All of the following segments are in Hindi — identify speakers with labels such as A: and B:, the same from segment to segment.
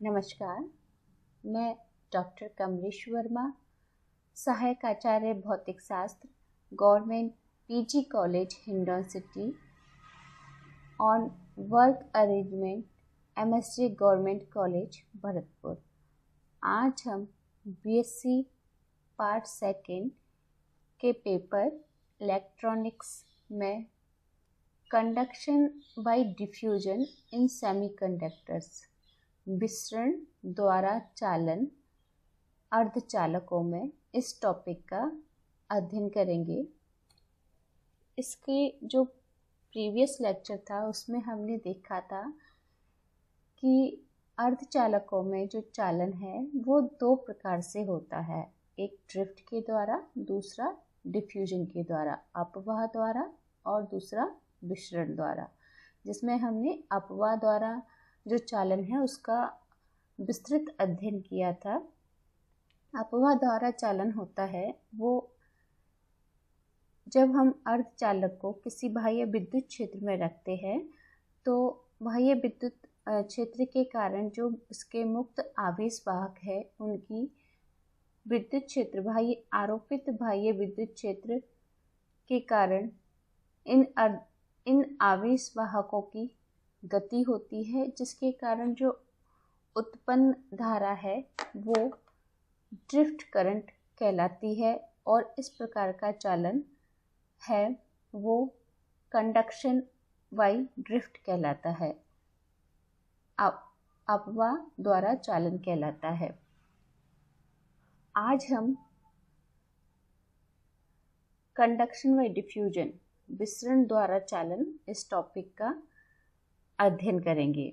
A: नमस्कार, मैं डॉक्टर कमलेश वर्मा, सहायक आचार्य भौतिक शास्त्र, government PG college Hindaun city, on work arrangement, MSG government college Bharatpur. आज हम बीएससी पार्ट सेकेंड के पेपर इलेक्ट्रॉनिक्स में कंडक्शन बाय डिफ्यूजन इन सेमीकंडक्टर्स, विसरण द्वारा चालन अर्धचालकों में इस टॉपिक का अध्ययन करेंगे। इसके जो प्रीवियस लेक्चर था उसमें हमने देखा था कि अर्धचालकों में जो चालन है वो दो प्रकार से होता है, एक ड्रिफ्ट के द्वारा, दूसरा डिफ्यूजन के द्वारा, अपवाह द्वारा, और दूसरा विसरण द्वारा। जिसमें हमने अपवाह द्वारा जो चालन है उसका विस्तृत अध्ययन किया था। अपवाह द्वारा चालन होता है वो जब हम अर्धचालक को किसी बाह्य विद्युत क्षेत्र में रखते हैं तो बाह्य विद्युत क्षेत्र के कारण जो इसके मुक्त आवेश वाहक है उनकी विद्युत क्षेत्र बाह्य आरोपित बाह्य विद्युत क्षेत्र के कारण इन आवेश वाहकों की गति होती है, जिसके कारण जो उत्पन्न धारा है वो ड्रिफ्ट करंट कहलाती है। और इस प्रकार का चालन है वो कंडक्शन बाय ड्रिफ्ट कहलाता है, अपवाह द्वारा चालन कहलाता है। आज हम कंडक्शन बाय डिफ्यूजन, विसरण द्वारा चालन, इस टॉपिक का अध्ययन करेंगे।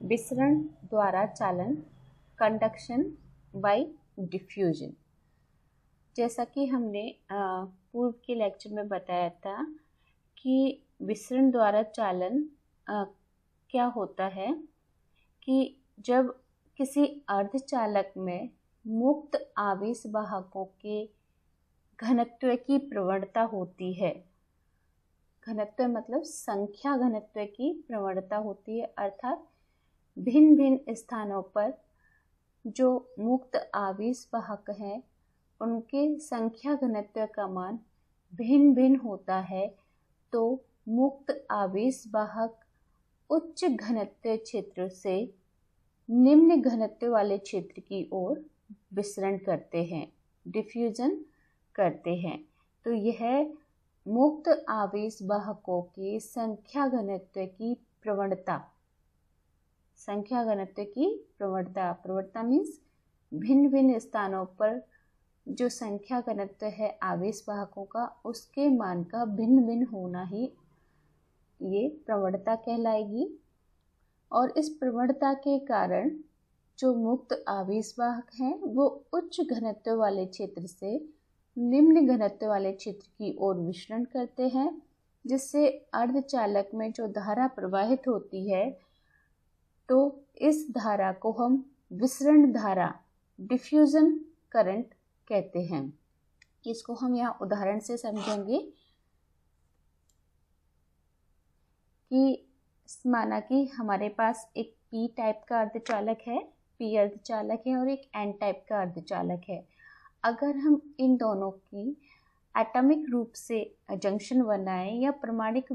A: विसरण द्वारा चालन, कंडक्शन बाय डिफ्यूजन। जैसा कि हमने पूर्व के लेक्चर में बताया था कि विसरण द्वारा चालन क्या होता है कि जब किसी अर्धचालक में मुक्त आवेश वाहकों के घनत्व की प्रवणता होती है। घनत्व मतलब संख्या घनत्व की प्रवणता होती है, अर्थात भिन्न भिन्न स्थानों पर जो मुक्त आवेश वाहक हैं उनके संख्या घनत्व का मान भिन्न भिन्न होता है, तो मुक्त आवेश वाहक उच्च घनत्व क्षेत्र से निम्न घनत्व वाले क्षेत्र की ओर विसरण करते हैं, डिफ्यूजन करते हैं। तो यह मुक्त आवेश वाहकों के संख्या घनत्व की प्रवणता, संख्या घनत्व की प्रवणता मीन्स भिन्न भिन्न स्थानों पर जो संख्या घनत्व है आवेश वाहकों का, उसके मान का भिन्न भिन्न होना ही ये प्रवणता कहलाएगी। और इस प्रवणता के कारण जो मुक्त आवेश वाहक हैं वो उच्च घनत्व वाले क्षेत्र से निम्न घनत्व वाले क्षेत्र की ओर विसरण करते हैं, जिससे अर्धचालक में जो धारा प्रवाहित होती है तो इस धारा को हम विसरण धारा, डिफ्यूजन करंट कहते हैं। इसको हम यहाँ उदाहरण से समझेंगे कि माना कि हमारे पास एक पी टाइप का अर्धचालक है, पी अर्धचालक है, और एक एन टाइप का अर्धचालक है। अगर हम इन दोनों की एटॉमिक रूप से जंक्शन बनाएं या परमाणिक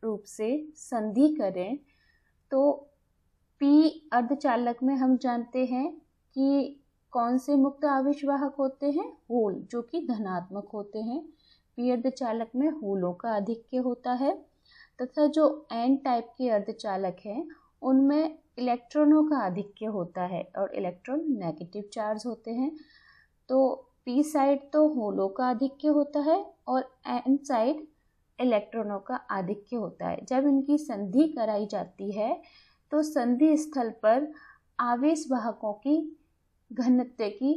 A: रूप से संधि करें तो पी अर्धचालक में हम जानते हैं कि कौन से मुक्त आवेश वाहक होते हैं, होल, जो कि धनात्मक होते हैं। पी अर्धचालक में होलों का आधिक्य होता है, तथा जो एन टाइप के अर्धचालक हैं उनमें इलेक्ट्रॉनों का आधिक्य होता है और इलेक्ट्रॉन नेगेटिव चार्ज होते हैं। तो पी साइड तो होलों का आधिक्य होता है और एन साइड इलेक्ट्रॉनों का आधिक्य होता है। जब इनकी संधि कराई जाती है तो संधि स्थल पर आवेश वाहकों की घनत्व की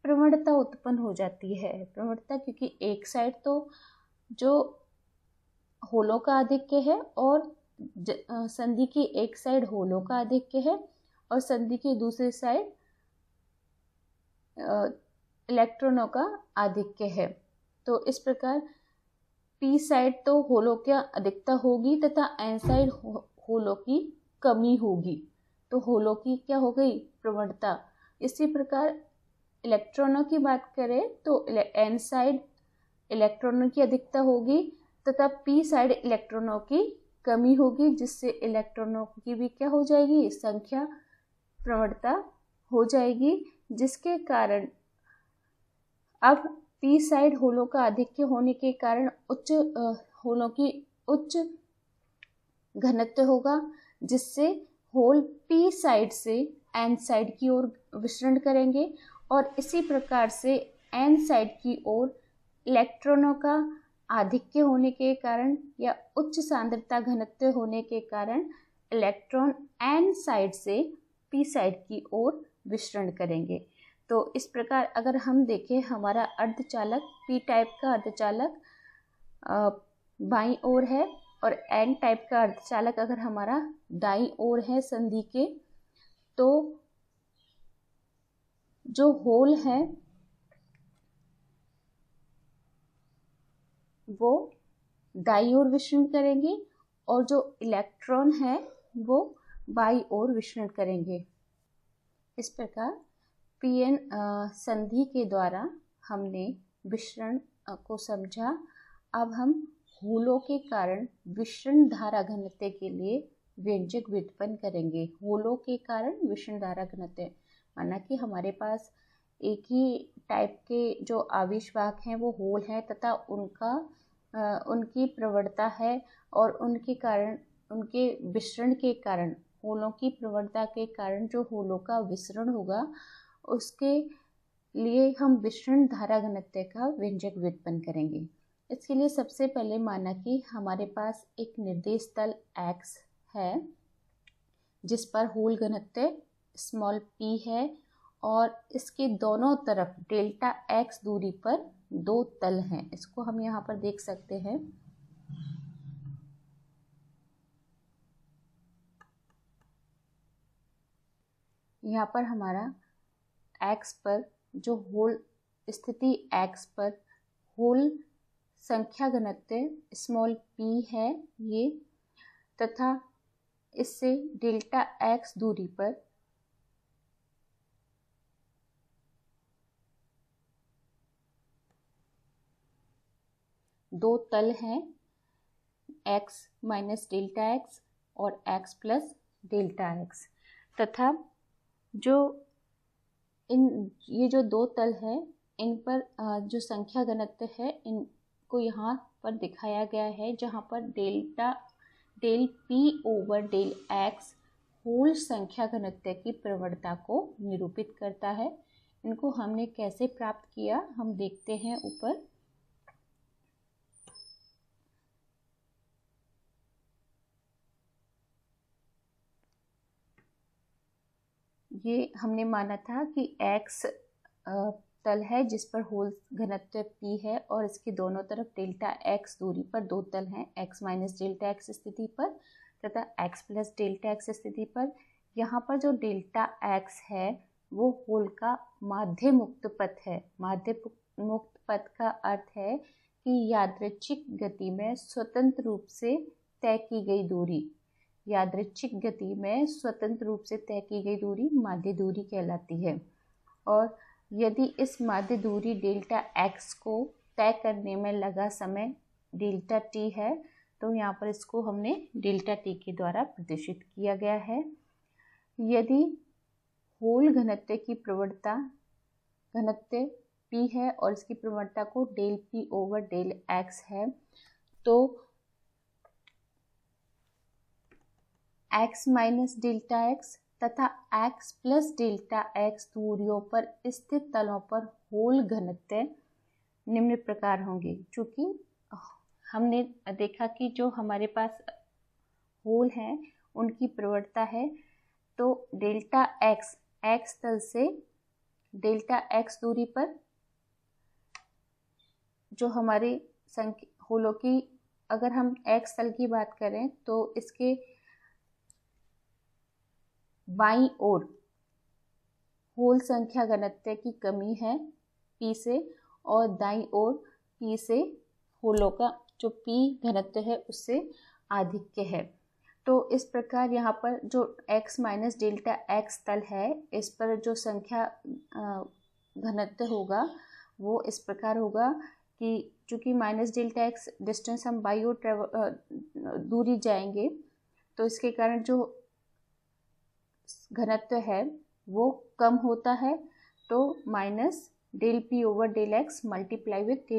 A: प्रवणता उत्पन्न हो जाती है। प्रवणता क्योंकि एक साइड तो जो होलों का आधिक्य है और संधि की एक साइड होलों का आधिक्य है और संधि की दूसरी साइड इलेक्ट्रॉनों का आधिक्य है। तो इस प्रकार पी साइड तो होलों की अधिकता होगी तथा एन साइड होलों की कमी होगी, तो होलों की क्या हो गई, प्रवणता। इसी प्रकार इलेक्ट्रॉनों की बात करें तो एन साइड इलेक्ट्रॉनों की अधिकता होगी तथा पी साइड इलेक्ट्रॉनों की कमी होगी, जिससे इलेक्ट्रॉनों की भी क्या हो जाएगी, संख्या प्रवणता हो जाएगी, जिसके कारण अब पी साइड होलों का आधिक्य होने के कारण होलों की उच्च घनत्व होगा, जिससे होल पी साइड से एन साइड की ओर विचरण करेंगे और इसी प्रकार से एन साइड की ओर इलेक्ट्रॉनों का आधिक्य होने के कारण या उच्च सांद्रता घनत्व होने के कारण इलेक्ट्रॉन एन साइड से पी साइड की ओर विचरण करेंगे। तो इस प्रकार अगर हम देखें, हमारा अर्धचालक पी टाइप का अर्धचालक बाईं ओर है और एन टाइप का अर्धचालक अगर हमारा दाईं ओर है संधि के, तो जो होल है वो दाईं ओर विचरण करेंगे और जो इलेक्ट्रॉन है वो बाईं ओर विचरण करेंगे। इस प्रकार पीएन संधि के द्वारा हमने विचरण को समझा। अब हम होलों के कारण विचरण धारा घनत्व के लिए व्यंजक व्युत्पन्न करेंगे। होलों के कारण विचरण धारा घनत्व, माना कि हमारे पास एक ही टाइप के जो आवेश वाहक हैं वो होल हैं तथा उनकी प्रवणता है और उनके कारण, उनके विचरण के कारण, होलों की प्रवणता के कारण जो होलों का विसरण होगा उसके लिए हम विचरण धारा घनत्व का व्यंजक व्युत्पन्न करेंगे। इसके लिए सबसे पहले माना कि हमारे पास एक निर्देश तल x है जिस पर होल घनत्व स्मॉल p है और इसके दोनों तरफ डेल्टा x दूरी पर दो तल हैं। इसको हम यहाँ पर देख सकते हैं। यहाँ पर हमारा x पर जो होल स्थिति x पर होल संख्या घनत्व स्मॉल p है ये, तथा इससे डेल्टा x दूरी पर दो तल हैं, x माइनस डेल्टा x और x प्लस डेल्टा x, तथा ये जो दो तल है इन पर जो संख्या घनत्व है इनको यहाँ पर दिखाया गया है, जहाँ पर del p over del x whole संख्या घनत्व की प्रवणता को निरूपित करता है। इनको हमने कैसे प्राप्त किया हम देखते हैं ऊपर। ये हमने माना था कि x तल है जिस पर होल घनत्व p है और इसके दोनों तरफ डेल्टा x दूरी पर दो तल हैं, x माइनस डेल्टा x स्थिति पर तथा x प्लस डेल्टा x स्थिति पर। यहाँ पर जो डेल्टा x है वो होल का माध्य मुक्त पथ है। माध्य मुक्त पथ का अर्थ है कि यादृच्छिक गति में स्वतंत्र रूप से तय की गई दूरी, यादृच्छिक गति में स्वतंत्र रूप से तय की गई दूरी माध्य दूरी कहलाती है। और यदि इस माध्य दूरी डेल्टा x को तय करने में लगा समय डेल्टा t है, तो यहाँ पर इसको हमने डेल्टा t के द्वारा प्रदर्शित किया गया है। यदि होल घनत्व की प्रवणता घनत्व p है और इसकी प्रवणता को del p over del x है, तो x माइनस डेल्टा x तथा x प्लस डेल्टा x दूरियों पर स्थित तलों पर होल घनत्व निम्न प्रकार होंगे। चूँकि हमने देखा कि जो हमारे पास होल हैं उनकी प्रवणता है, तो डेल्टा x तल से डेल्टा x दूरी पर जो हमारी होलों की, अगर हम x तल की बात करें तो इसके बाईं ओर होल संख्या घनत्व की कमी है p से और दाईं ओर p से होलों का जो p घनत्व है उससे आधिक्य है। तो इस प्रकार यहाँ पर जो x माइनस डेल्टा x तल है, इस पर जो संख्या घनत्व होगा वो इस प्रकार होगा कि चूँकि माइनस डेल्टा x डिस्टेंस हम बाई ओर दूरी जाएंगे, तो इसके कारण जो घनत्व है वो कम होता है। तो minus del P over del x multiply with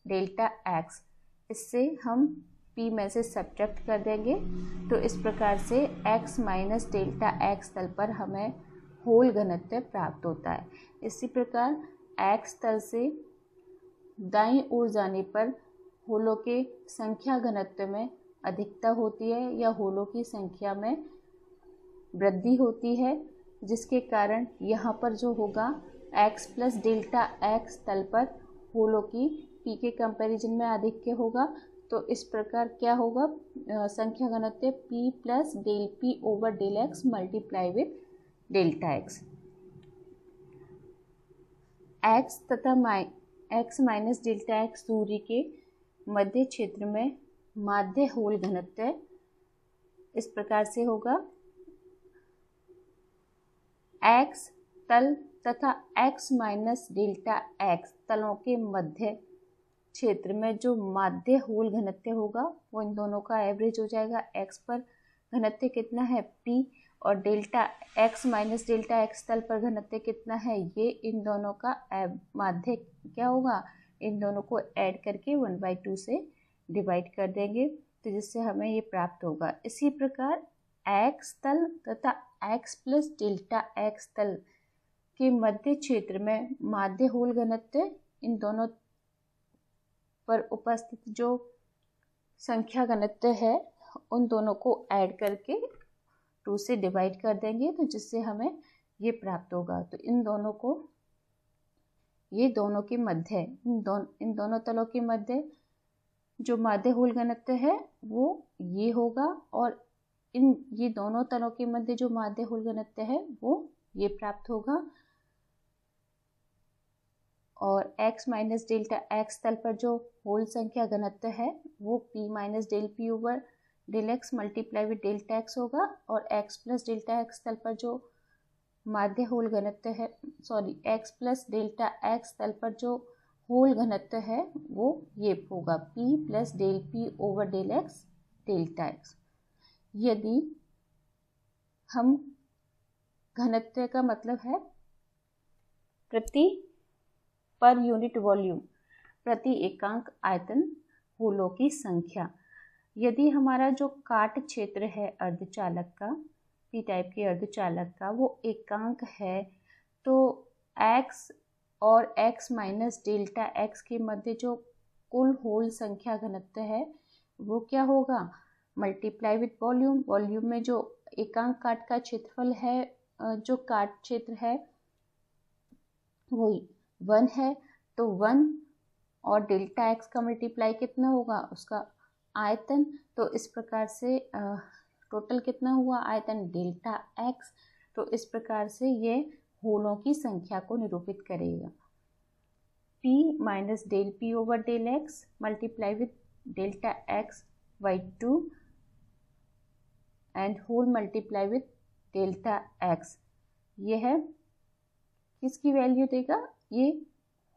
A: delta x, इससे हम p में से सब्ट्रैक्ट कर देंगे। तो इस प्रकार से x माइनस डेल्टा x तल पर हमें होल घनत्व प्राप्त होता है। इसी प्रकार x तल से दाईं ओर जाने पर होलों के संख्या घनत्व में अधिकता होती है या होलों की संख्या में वृद्धि होती है, जिसके कारण यहाँ पर जो होगा x प्लस डेल्टा x तल पर होलों की p के कंपैरिजन में आधिक्य होगा। तो इस प्रकार क्या होगा, संख्या घनत्व p plus del p over del x multiply with delta x। x तथा x माइनस डेल्टा x दूरी के मध्य क्षेत्र में माध्य होल घनत्व इस प्रकार से होगा, x तल तथा x माइनस डेल्टा x तलों के मध्य क्षेत्र में जो माध्य होल घनत्व होगा वो इन दोनों का एवरेज हो जाएगा। x पर घनत्व कितना है p और delta x minus delta x तल पर घनत्व कितना है, ये इन दोनों का माध्य क्या होगा, इन दोनों को ऐड करके 1/2 से डिवाइड कर देंगे, तो जिससे हमें ये प्राप्त होगा। इसी प्रकार x तल तथा x प्लस डेल्टा x तल के मध्य क्षेत्र में माध्य होल घनत्व इन दोनों पर उपस्थित जो संख्या घनत्व है उन दोनों को ऐड करके 2 से डिवाइड कर देंगे, तो जिससे हमें ये प्राप्त होगा। तो इन दोनों को, ये दोनों के मध्य, इन दोनों तलों के मध्य जो माध्य होल घनत्व है वो ये होगा, और ये दोनों तलों के मध्य जो माध्य होल घनत्व है वो ये प्राप्त होगा। और x माइनस डेल्टा x तल पर जो होल संख्या घनत्व है वो p minus del P over del x multiply with delta x होगा, और x प्लस डेल्टा x तल पर जो माध्य होल घनत्व है, x प्लस डेल्टा x तल पर जो होल घनत्व है वो ये होगा p plus del p over del x delta x। यदि हम घनत्व का मतलब है प्रति पर यूनिट वॉल्यूम, प्रति एकांक आयतन होलों की संख्या। यदि हमारा जो काट क्षेत्र है अर्धचालक का, पी टाइप के अर्धचालक का, वो एकांक है, तो x और x माइनस डेल्टा x के मध्य जो कुल होल संख्या घनत्व है वो क्या होगा, मल्टीप्लाई विथ वॉल्यूम। वॉल्यूम में जो एकांक काट का क्षेत्रफल है, जो काट क्षेत्र है वो 1 है, तो 1 और डेल्टा x का मल्टीप्लाई कितना होगा, उसका आयतन। तो इस प्रकार से टोटल कितना हुआ आयतन, डेल्टा x। तो इस प्रकार से ये होलों की संख्या को निरूपित करेगा। p minus del p over del x multiply with delta x by 2 and whole multiply with delta x। यह किसकी वैल्यू देगा, ये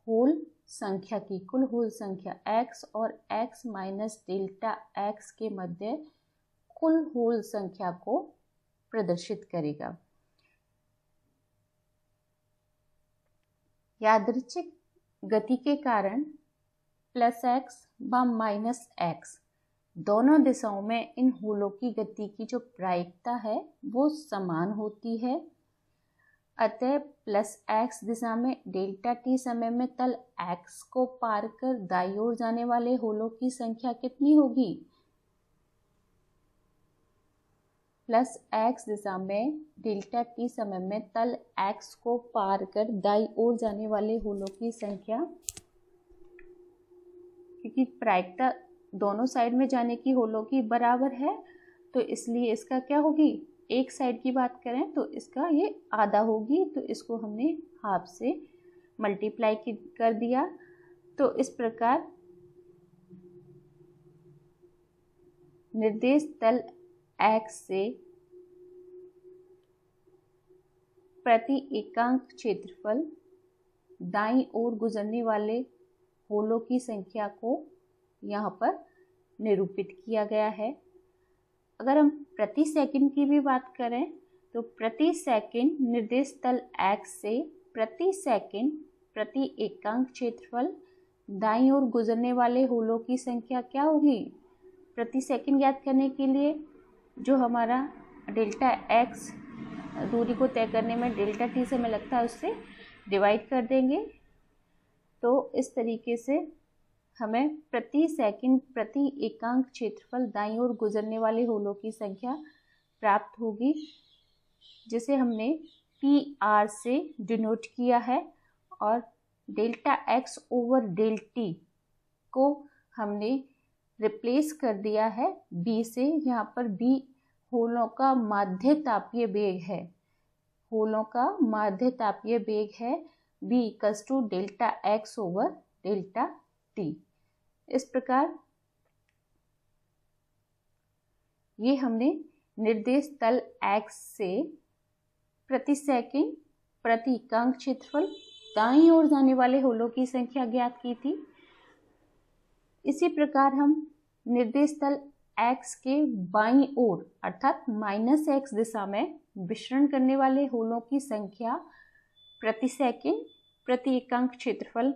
A: होल संख्या की, कुल होल संख्या x और x माइनस डेल्टा x के मध्य कुल होल संख्या को प्रदर्शित करेगा। यादृच्छिक गति के कारण प्लस x व माइनस x दोनों दिशाओं में इन होलों की गति की जो प्रायिकता है वो समान होती है। अतः प्लस x दिशा में डेल्टा t समय में तल x को पार कर दाईं ओर जाने वाले होलों की संख्या कितनी होगी, प्लस x दिशा में डेल्टा t समय में तल x को पार कर दाईं ओर जाने वाले होलों की संख्या, क्योंकि प्रायिकता दोनों साइड में जाने की होलों की बराबर है, तो इसलिए इसका क्या होगी, एक साइड की बात करें तो इसका ये आधा होगी, तो इसको हमने हाफ से मल्टीप्लाई कर दिया। तो इस प्रकार निर्देश तल x से प्रति एकांक क्षेत्रफल दाईं ओर गुजरने वाले होलों की संख्या को यहाँ पर निरूपित किया गया है। अगर हम प्रति सेकंड की भी बात करें तो प्रति सेकंड निर्देश तल x से प्रति सेकंड प्रति एकांक क्षेत्रफल दाईं ओर गुजरने वाले होलों की संख्या क्या होगी? प्रति सेकंड ज्ञात करने के लिए जो हमारा डेल्टा x दूरी को तय करने में डेल्टा t समय लगता है उससे डिवाइड कर देंगे। तो इस तरीके से हमें प्रति सेकंड प्रति एकांक क्षेत्रफल दाईं ओर गुजरने वाले होलों की संख्या प्राप्त होगी, जिसे हमने PR से डिनोट किया है। और delta x over del t को हमने रिप्लेस कर दिया है b से। यहाँ पर b होलों का माध्य तापीय वेग है, होलों का माध्य तापीय वेग है b equals to delta x over delta t। इस प्रकार ये हमने निर्देश तल x से प्रति सेकंड प्रति एकांक क्षेत्रफल दाईं ओर जाने वाले होलों की संख्या ज्ञात की थी। इसी प्रकार हम निर्देश तल x के बाईं ओर अर्थात -x दिशा में विचरण करने वाले होलों की संख्या प्रति सेकंड प्रति एकांक क्षेत्रफल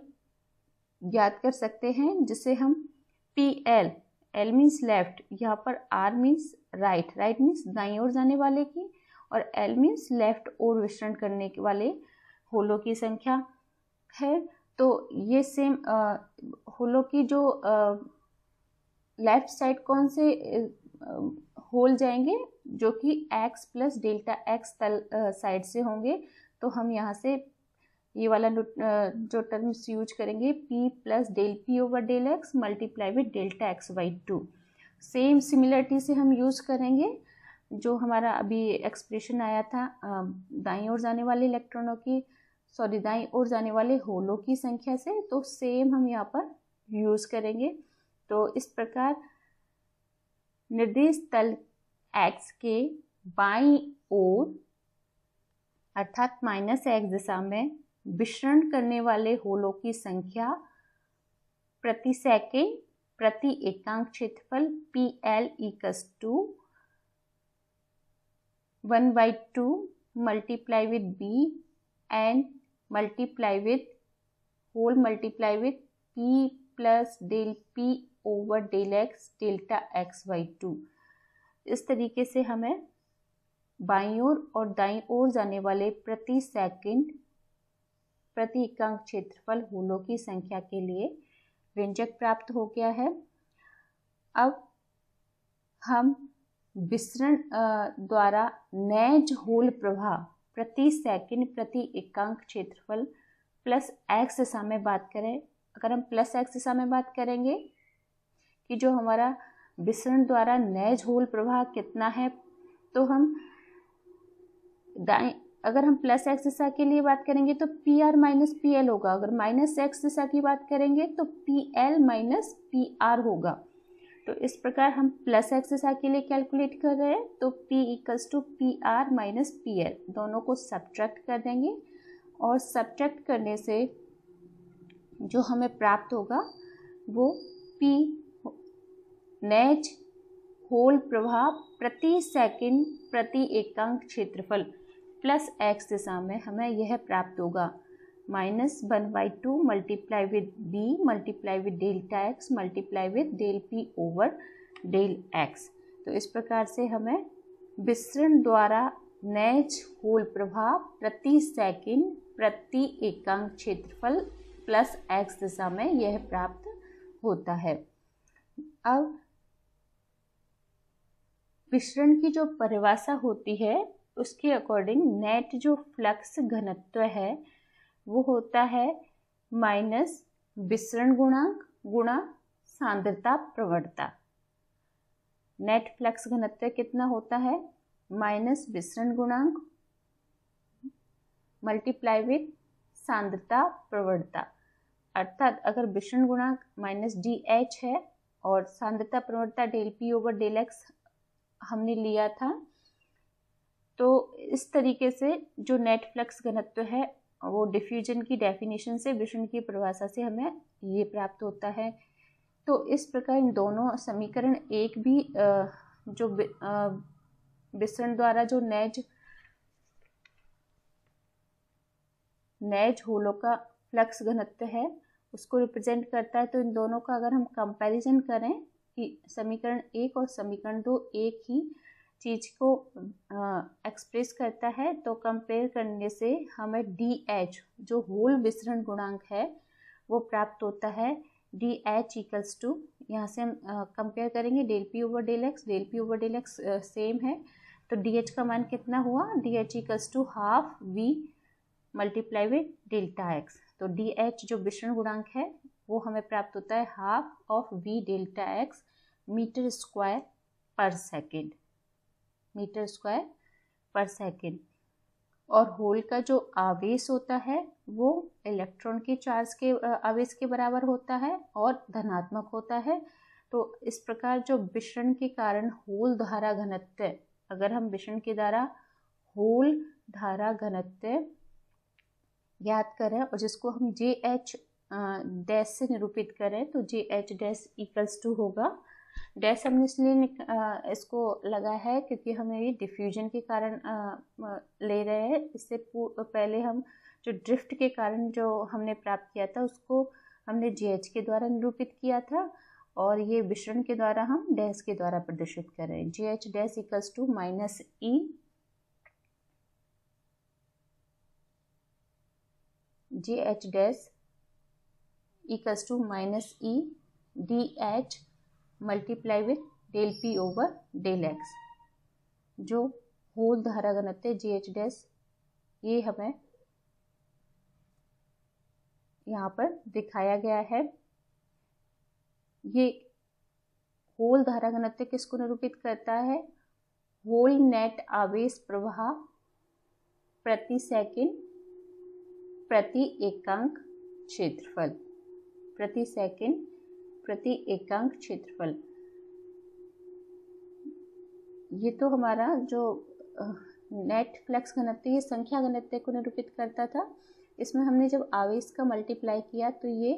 A: ज्ञात कर सकते हैं, जिसे हम PL, L मीन्स लेफ्ट, यहाँ पर R means right, right means दाईं ओर जाने वाले की, और L मीन्स लेफ्ट ओर विचरण करने वाले होलों की संख्या है। तो ये सेम होलों की जो लेफ्ट साइड कौन से होल जाएंगे, जो कि x प्लस डेल्टा x तल साइड से होंगे। तो हम यहाँ से ये वाला जो टर्म्स यूज करेंगे p plus del p over del x multiply with delta x by 2। Same similarity से हम यूज करेंगे जो हमारा अभी एक्सप्रेशन आया था दाईं ओर जाने वाले इलेक्ट्रॉनों की दाईं ओर जाने वाले होलों की संख्या से। तो सेम हम यहाँ पर यूज करेंगे। तो इस प्रकार निर्देश तल x के बाईं ओर अर्थात -x दिशा में विचरण करने वाले होलों की संख्या प्रति सेकंड प्रति एकांक क्षेत्रफल PL equals to 1/2 multiply with b and multiply with whole multiply with p plus del p over del x delta x by 2। इस तरीके से हमें बाईं ओर और दाईं ओर जाने वाले प्रति सेकंड प्रति एकांक क्षेत्रफल होलों की संख्या के लिए व्यंजक प्राप्त हो गया है। अब हम विसरण द्वारा नैज होल प्रवाह प्रति सेकंड प्रति एकांक क्षेत्रफल प्लस x दिशा में बात करें। अगर हम प्लस x दिशा में बात करेंगे कि जो हमारा विसरण द्वारा नैज होल प्रवाह कितना है, तो हम अगर हम प्लस x दिशा के लिए बात करेंगे तो PR माइनस PL होगा। अगर माइनस x दिशा की बात करेंगे तो PL माइनस PR होगा। तो इस प्रकार हम प्लस x दिशा के लिए कैलकुलेट कर रहे हैं, तो P equals to PR minus PL, दोनों को सब्ट्रैक्ट कर देंगे और सब्ट्रैक्ट करने से जो हमें प्राप्त होगा वो P नैज होल प्रवाह प्रति सेकंड प्रति एकांक क्षेत्रफल प्लस x दिशा में हमें यह प्राप्त होगा -1/2 multiply with b multiply with delta x multiply with del p over del x। तो इस प्रकार से हमें विसरण द्वारा नैज होल प्रवाह प्रति सेकंड प्रति एकांक क्षेत्रफल प्लस x दिशा में यह प्राप्त होता है। अब विसरण की जो परिभाषा होती है उसके अकॉर्डिंग नेट जो फ्लक्स घनत्व है वो होता है माइनस विसरण गुणांक गुणा सांद्रता प्रवणता। नेट फ्लक्स घनत्व कितना होता है? माइनस विसरण गुणांक मल्टीप्लाई विद सांद्रता प्रवणता। अर्थात अगर विसरण गुणांक -dh है और सांद्रता प्रवणता del p over del x हमने लिया था। तो इस तरीके से जो नेट फ्लक्स घनत्व है वो डिफ्यूजन की डेफिनेशन से, विसरण की परिभाषा से हमें ये प्राप्त होता है। तो इस प्रकार इन दोनों समीकरण एक भी जो विसरण द्वारा जो नेज होलों का फ्लक्स घनत्व है उसको रिप्रेजेंट करता है। तो इन दोनों का अगर हम कंपैरिजन करें कि समीकरण 1 और समीकरण 2 एक ही चीज को एक्सप्रेस करता है, तो कंपेयर करने से हमें DH जो होल विसरण गुणांक है वो प्राप्त होता है। DH इक्वल्स टू, यहाँ से हम कंपेयर करेंगे del P over del X same है, तो DH का मान कितना हुआ, DH equals to half V multiply with delta X. तो DH जो विसरण गुणांक है वो हमें प्राप्त होता है half of V delta X metre square पर सेकेंड। और होल का जो आवेश होता है वो इलेक्ट्रॉन के चार्ज के आवेश के बराबर होता है और धनात्मक होता है। तो इस प्रकार जो विसरण के कारण होल धारा घनत्व, अगर हम विसरण के द्वारा होल धारा घनत्व याद करें और जिसको हम JH डैश से निरूपित करें, तो JH डैश इक्वल्स टू होगा, डैश हमने इसलिए इसको लगा है क्योंकि हमें ये डिफ्यूजन के कारण ले रहे हैं। इससे पहले हम जो ड्रिफ्ट के कारण जो हमने प्राप्त किया था उसको हमने JH के द्वारा निरूपित किया था, और ये विसरण के द्वारा हम डैश के द्वारा प्रदर्शित कर रहे हैं। JH dash equals to minus E JH dash equals to minus E DH multiply with del P over del X. जो होल धारा घनत्व है JH डैश, ये हमें यहाँ पर दिखाया गया है। ये होल धारा घनत्व किसको निरूपित करता है, होल नेट आवेश प्रवाह प्रति सेकंड प्रति एकांक क्षेत्रफल, प्रति सेकंड प्रति एकांक क्षेत्रफल। ये तो हमारा जो नेट फ्लक्स घनत्व ये संख्या घनत्व को निरूपित करता था। इसमें हमने जब आवेश का मल्टीप्लाई किया तो ये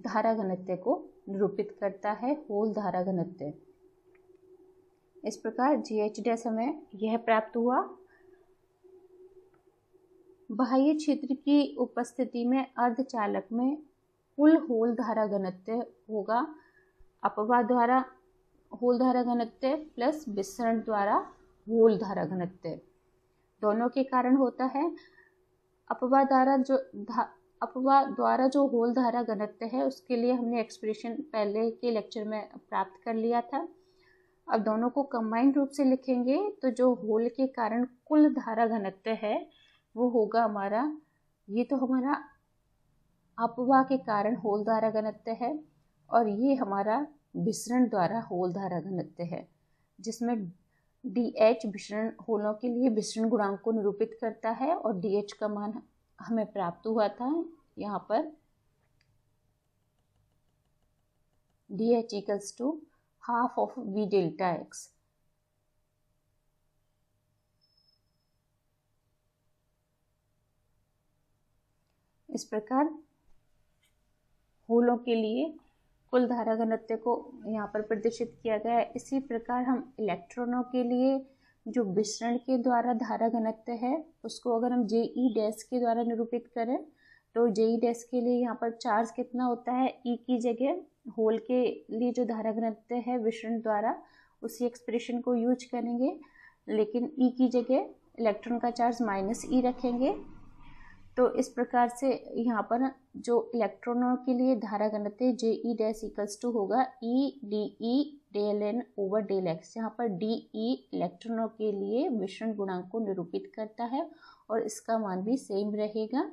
A: धारा घनत्व को निरूपित करता है, होल धारा घनत्व। इस प्रकार JH डैश हमें यह प्राप्त हुआ। बाह्य क्षेत्र की उपस्थिति में अर्धचालक में कुल होल धारा घनत्व होगा अपवाद द्वारा होल धारा घनत्व प्लस विसरण द्वारा होल धारा घनत्व, दोनों के कारण होता है। अपवाद द्वारा जो होल धारा घनत्व है उसके लिए हमने एक्सप्रेशन पहले के लेक्चर में प्राप्त कर लिया था। अब दोनों को कंबाइंड रूप से लिखेंगे तो जो होल के कारण कुल धारा घनत्व है वो होगा हमारा, ये तो हमारा अपवाद के कारण होल धारा घनत्व है, और ये हमारा विसरण द्वारा होल धारा घनत्व है, जिसमें DH विसरण होलों के लिए विसरण गुणांक को निरूपित करता है और DH का मान हमें प्राप्त हुआ था यहाँ पर DH equals to half of V delta X. इस प्रकार होलों के लिए कुल धारा घनत्व को यहाँ पर प्रदर्शित किया गया है। इसी प्रकार हम इलेक्ट्रॉनों के लिए जो विसरण के द्वारा धारा घनत्व है उसको अगर हम JE डैश के द्वारा निरूपित करें तो JE डैश के लिए यहाँ पर चार्ज कितना होता है, E की जगह होल के लिए जो धारा घनत्व है विसरण द्वारा उसी एक्सप्रेशन को यूज करेंगे, लेकिन E की जगह इलेक्ट्रॉन का चार्ज माइनस E रखेंगे। तो इस प्रकार से यहाँ पर जो इलेक्ट्रॉनों के लिए धारा घनत्व JE डैश इक्वल्स टू होगा EdE del N over del X, जहाँ पर DE इलेक्ट्रॉनों के लिए विसरण गुणांक को निरूपित करता है और इसका मान भी सेम रहेगा।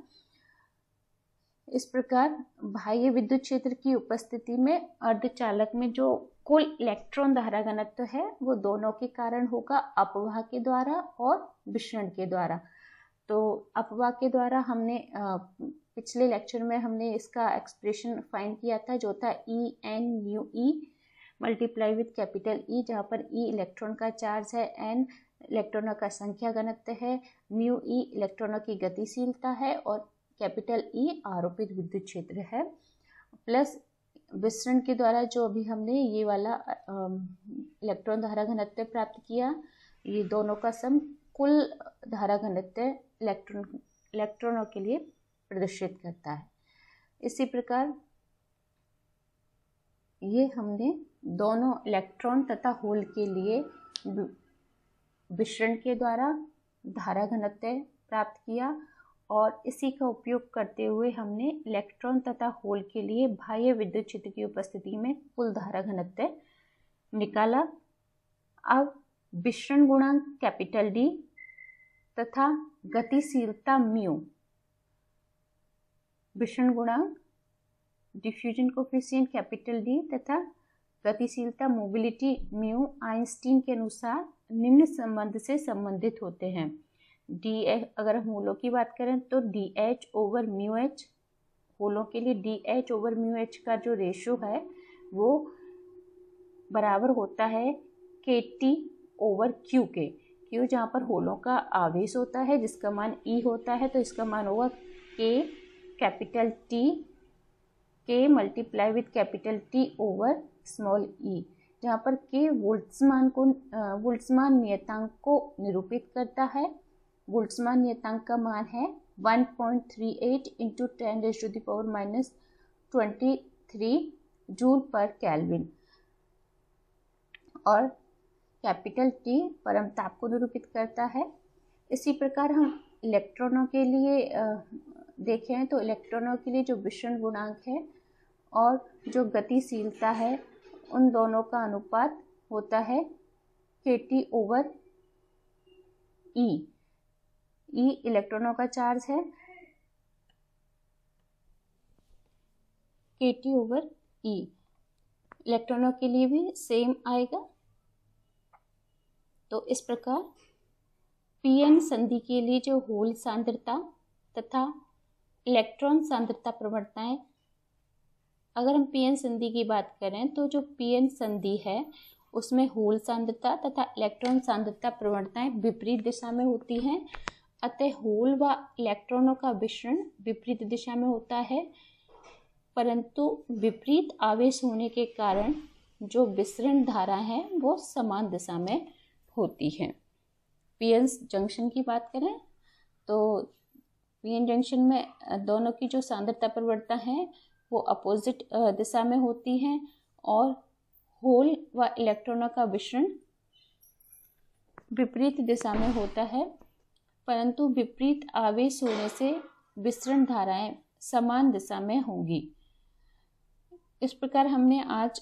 A: इस प्रकार बाह्य विद्युत क्षेत्र की उपस्थिति में अर्धचालक में जो कुल इलेक्ट्रॉन धारा घनत्व है वो दोनों के कारण होगा, अपवाह के द्वारा और विसरण के द्वारा। तो अपवाह के द्वारा हमने पिछले लेक्चर में हमने इसका एक्सप्रेशन फाइंड किया था जो था ENUE multiply with capital E, जहाँ पर ई इलेक्ट्रॉन का चार्ज है, एन इलेक्ट्रॉनों का संख्या घनत्व है, म्यू ई इलेक्ट्रॉनों की गतिशीलता है और कैपिटल ई आरोपित विद्युत क्षेत्र है, प्लस विसरण के द्वारा जो अभी हमने ये वाला इलेक्ट्रॉन धारा घनत्व प्राप्त किया, ये दोनों का सम कुल धारा घनत्व इलेक्ट्रॉनों के लिए प्रदर्शित करता है। इसी प्रकार ये हमने दोनों इलेक्ट्रॉन तथा होल के लिए विसरण के द्वारा धारा घनत्व प्राप्त किया और इसी का उपयोग करते हुए हमने इलेक्ट्रॉन तथा होल के लिए बाह्य विद्युत क्षेत्र की उपस्थिति में कुल धारा घनत्व निकाला। अब विसरण गुणांक कैपिटल डी तथा गतिशीलता म्यू, विसरण गुणांक डिफ्यूजन कोफिशिएंट कैपिटल डी तथा गतिशीलता मोबिलिटी म्यू आइंस्टीन के अनुसार निम्न संबंध से संबंधित होते हैं। डी एच, अगर हम होलों की बात करें तो D H over mu H, होलों के लिए D H over mu H का जो रेशो है वो बराबर होता है के टी ओवर क्यू के। क्यू जहाँ पर होलों का आवेश होता है जिसका मान ई होता है, तो इसका मान होगा K capital T, K multiply with capital T over small E, जहाँ पर के वोल्ट्जमान नियतांक को निरूपित करता है। वोल्ट्जमान नियतांक का मान है 1.38 इंटू 10⁻⁻23 जूल पर केल्विन और कैपिटल टी परमताप को निरूपित करता है। इसी प्रकार हम इलेक्ट्रॉनों के लिए देखें तो इलेक्ट्रॉनों के लिए जो विसरण गुणांक है और जो गतिशीलता है उन दोनों का अनुपात होता है के टी ओवर ई। ई इलेक्ट्रॉनों का चार्ज है, के टी ओवर ई इलेक्ट्रॉनों के लिए भी सेम आएगा। तो इस प्रकार पीएन संधि के लिए जो होल सांद्रता तथा इलेक्ट्रॉन सांद्रता प्रवणताएं, अगर हम पीएन संधि की बात करें तो जो पीएन संधि है उसमें होल सांद्रता तथा इलेक्ट्रॉन सांद्रता प्रवणताएं विपरीत दिशा में होती हैं, अतः होल व इलेक्ट्रॉनों का विसरण विपरीत दिशा में होता है, परंतु विपरीत आवेश होने के कारण जो विसरण धारा है वो समान दिशा में होती है। पीएन जंक्शन की बात करें तो पीएन जंक्शन में दोनों की जो सांद्रता परिवर्तन है वो अपोजिट दिशा में होती हैं और होल व इलेक्ट्रॉनों का विसरण विपरीत दिशा में होता है, परंतु विपरीत आवेश होने से विसरण धाराएं समान दिशा में होंगी। इस प्रकार हमने आज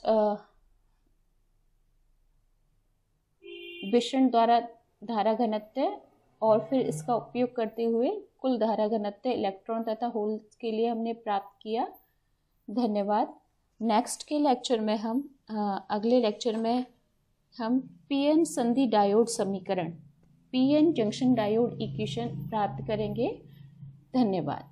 A: विसरण द्वारा धारा घनत्व और फिर इसका उपयोग करते हुए कुल धारा घनत्व इलेक्ट्रॉन तथा होल के लिए हमने प्राप्त किया। धन्यवाद। नेक्स्ट के लेक्चर में अगले लेक्चर में हम पीएन संधि डायोड समीकरण, पीएन जंक्शन डायोड इक्वेशन प्राप्त करेंगे। धन्यवाद।